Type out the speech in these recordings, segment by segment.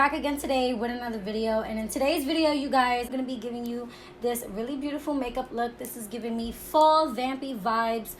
back again today with another video, and in today's video, you guys, I'm gonna be giving you this really beautiful makeup look. This is giving me fall vampy vibes.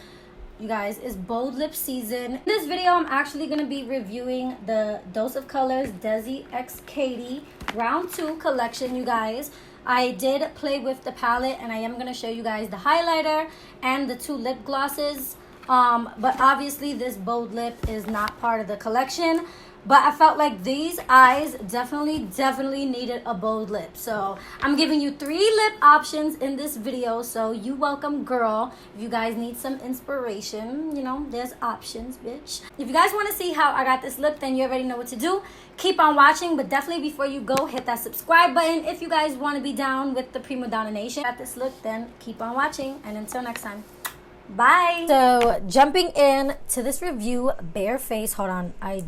You guys, it's bold lip season. In this video, I'm actually gonna be reviewing the Dose of Colors Desi x Katy Round 2 collection, you guys. I did play with the palette, and I am gonna show you guys the highlighter and the two lip glosses. But obviously this bold lip is not part of the collection. But I felt like these eyes definitely needed a bold lip. So I'm giving you 3 lip options in this video. So you welcome, girl. If you guys need some inspiration, you know, there's options, bitch. If you guys want to see how I got this look, then you already know what to do. Keep on watching, but definitely before you go, hit that subscribe button. If you guys want to be down with the Prima Donna Nation at this look, then keep on watching. And until next time, bye. So jumping in to this review, bare face. Hold on, I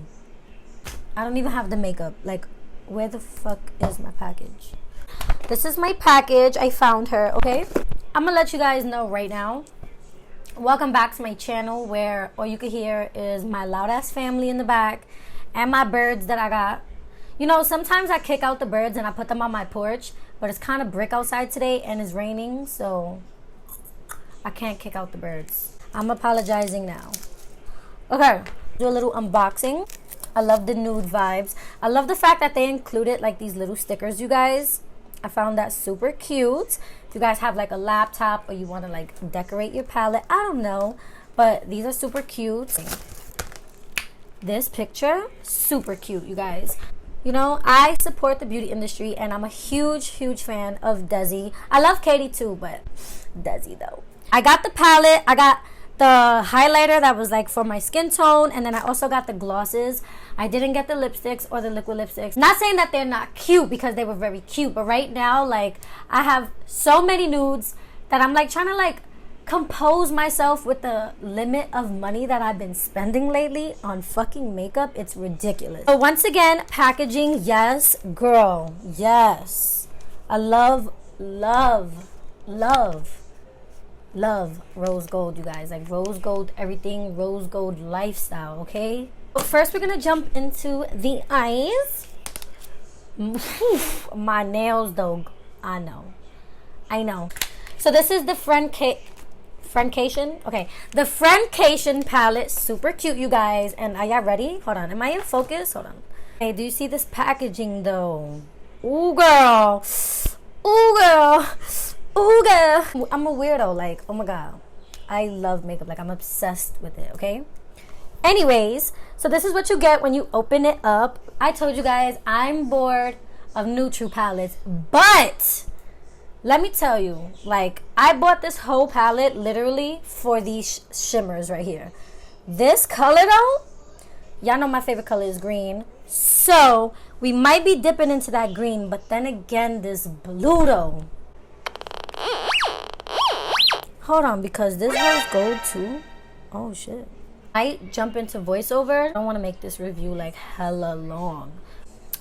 don't even have the makeup. Like, where the fuck is my package? This is my package. I found her, okay? I'm gonna let you guys know right now. Welcome back to my channel, where all you can hear is my loud ass family in the back and my birds that I got. You know, sometimes I kick out the birds and I put them on my porch, but it's kind of brick outside today and it's raining, so I can't kick out the birds. I'm apologizing now. Okay, do a little unboxing. I love the nude vibes. I love the fact that they included like these little stickers, you guys. I found that super cute. If you guys have like a laptop or you want to like decorate your palette, I don't know, but these are super cute. This picture, super cute, you guys. You know, I support the beauty industry and I'm a huge fan of Desi. I love Katy too, but Desi though. I got the palette. I got the highlighter that was like for my skin tone, and then I also got the glosses. I didn't get the lipsticks or the liquid lipsticks. Not saying that they're not cute, because they were very cute, but right now, like, I have so many nudes that I'm like trying to like compose myself with the limit of money that I've been spending lately on fucking makeup. It's ridiculous. So once again, packaging, yes, girl, yes. I love rose gold, you guys. Like rose gold everything, rose gold lifestyle, okay? But first we're gonna jump into the eyes. My nails though, I know. So this is the Friendcation. Okay, the Friendcation palette, super cute, you guys. And are y'all ready? Hold on, am I in focus? Hold on. Hey, do you see this packaging though? Ooh girl, I'm a weirdo. Like, oh my god, I love makeup. Like, I'm obsessed with it, okay? Anyways, so this is what you get when you open it up. I told you guys I'm bored of neutral palettes, but let me tell you, like, I bought this whole palette literally for these shimmers right here. This color though, y'all know my favorite color is green, so we might be dipping into that green. But then again, this blue though, hold on, because this rose gold too. Oh shit. I jump into voiceover. I don't want to make this review like hella long.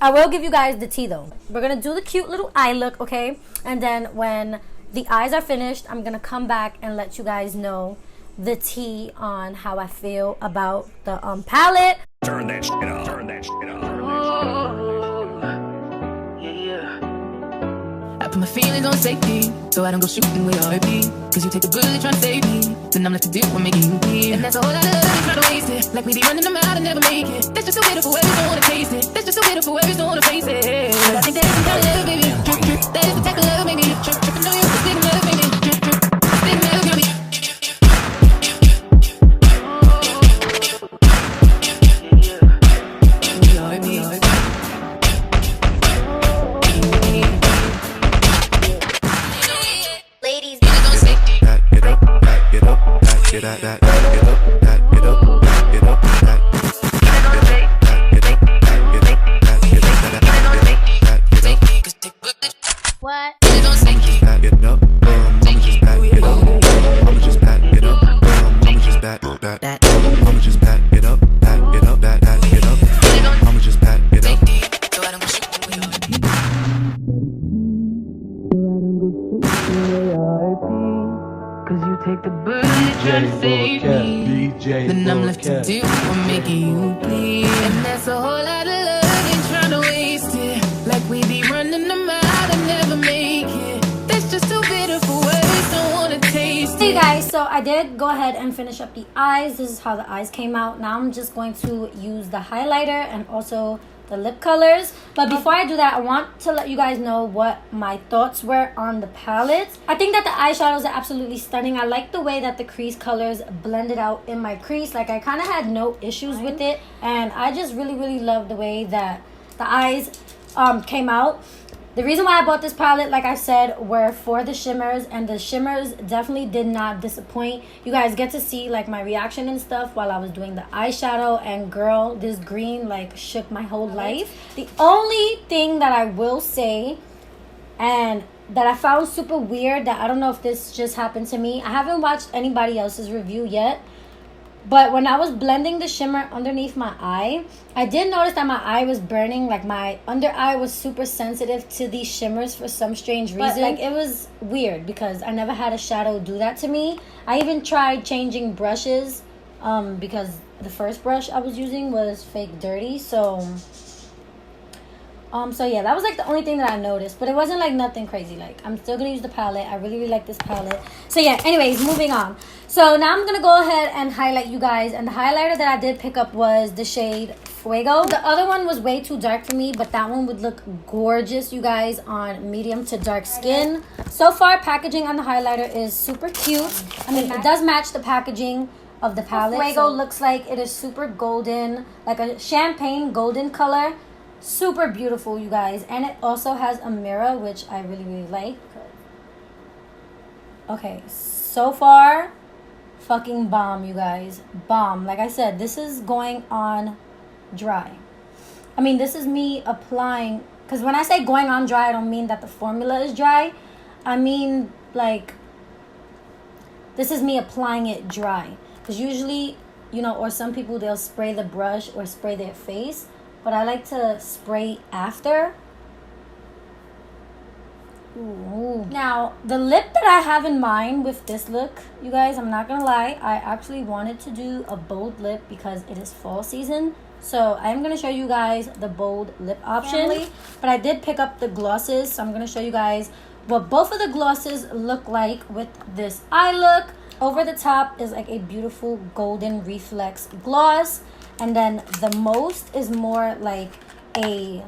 I will give you guys the tea though. We're gonna do the cute little eye look, okay? And then when the eyes are finished, I'm gonna come back and let you guys know the tea on how I feel about the palette. Turn that shit up. Turn that shit up. I put my feelings on safety, so I don't go shooting with RP. Cause you take the bullet trying to save me, then I'm left to do what making you bleed. And that's a whole lot of love, trying to waste it. Like me be running them out and never make it. That's just so bitter for whoever don't wanna taste it. That's just so bitter for whoever don't wanna face it. But I think that's the kind of love, baby. Drip, drip. That is the type of love, baby. Drip, drip. I know you're the love, baby. Drip, drip. Stick love, baby. What? Cause you take the bullet trying to save me, then I'm left to do what making you bleed. And that's a whole lot of love, ain't trying to waste it. guys, so I did go ahead and finish up the eyes. This is how the eyes came out. Now I'm just going to use the highlighter and also the lip colors. But before I do that, I want to let you guys know what my thoughts were on the palette. I think that the eyeshadows are absolutely stunning. I like the way that the crease colors blended out in my crease. Like, I kind of had no issues with it, and I just really love the way that the eyes came out. The reason why I bought this palette, like I said, were for the shimmers, and the shimmers definitely did not disappoint. You guys get to see like my reaction and stuff while I was doing the eyeshadow, and girl, this green like shook my whole life. The only thing that I will say, and that I found super weird, that I don't know if this just happened to me, I haven't watched anybody else's review yet, but when I was blending the shimmer underneath my eye, I did notice that my eye was burning. Like, my under eye was super sensitive to these shimmers for some strange reason. But, like, it was weird because I never had a shadow do that to me. I even tried changing brushes because the first brush I was using was fake dirty. So yeah, that was like the only thing that I noticed, but it wasn't like nothing crazy. Like, I'm still gonna use the palette. I really like this palette. So yeah, anyways, moving on. So now I'm gonna go ahead and highlight you guys, and the highlighter that I did pick up was the shade Fuego. The other one was way too dark for me, but that one would look gorgeous, you guys, on medium to dark skin. So far, packaging on the highlighter is super cute. I mean, it does match the packaging of the palette. Fuego looks like it is super golden, like a champagne golden color. Super beautiful, you guys. And it also has a mirror, which I really like. Okay, so far, fucking bomb, you guys. Bomb. Like I said, this is going on dry. I mean, this is me applying, because when I say going on dry, I don't mean that the formula is dry. I mean, like, this is me applying it dry. Because usually, you know, or some people, they'll spray the brush or spray their face, but I like to spray after. Ooh. Now, the lip that I have in mind with this look, you guys, I'm not gonna lie, I actually wanted to do a bold lip because it is fall season. So I'm gonna show you guys the bold lip option. But I did pick up the glosses, so I'm gonna show you guys what both of the glosses look like with this eye look. Over the top is like a beautiful golden reflex gloss. And then the most is more like a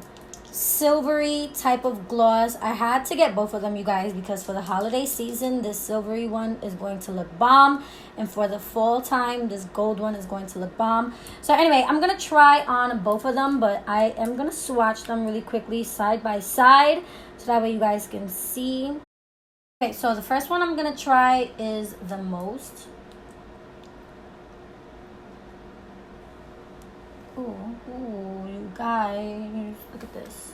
silvery type of gloss. I had to get both of them, you guys, because for the holiday season, this silvery one is going to look bomb. And for the fall time, this gold one is going to look bomb. So anyway, I'm going to try on both of them, but I am going to swatch them really quickly side by side, so that way you guys can see. Okay, so the first one I'm going to try is the most. Ooh, you guys, look at this.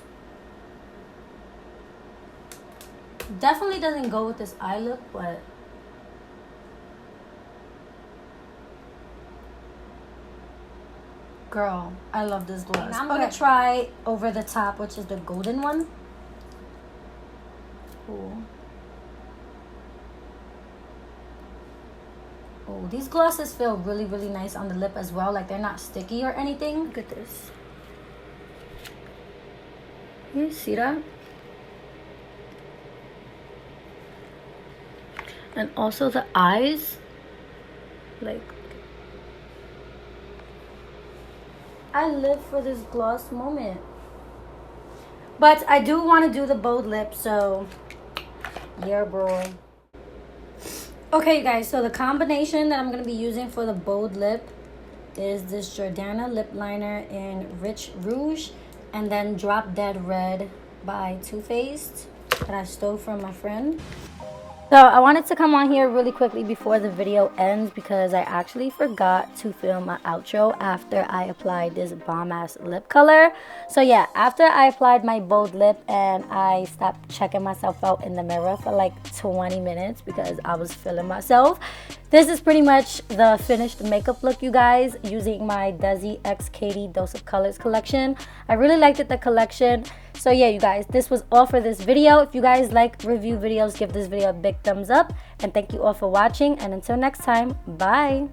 Definitely doesn't go with this eye look, but girl, I love this gloss. Now I'm gonna try over the top, which is the golden one. Ooh. Oh, these glosses feel really nice on the lip as well. Like, they're not sticky or anything. Look at this. You see that? And also the eyes. Like, I live for this gloss moment. But I do want to do the bold lip, so yeah, bro. Okay, you guys, so the combination that I'm going to be using for the bold lip is this Jordana lip liner in Rich Rouge, and then Drop Dead Red by Too Faced that I stole from my friend. So I wanted to come on here really quickly before the video ends because I actually forgot to film my outro after I applied this bomb ass lip color. So yeah, after I applied my bold lip and I stopped checking myself out in the mirror for like 20 minutes because I was feeling myself. This is pretty much the finished makeup look, you guys, using my Desi x Katy Dose of Colors collection. I really liked the collection. So yeah, you guys, this was all for this video. If you guys like review videos, give this video a big thumbs up. And thank you all for watching. And until next time, bye.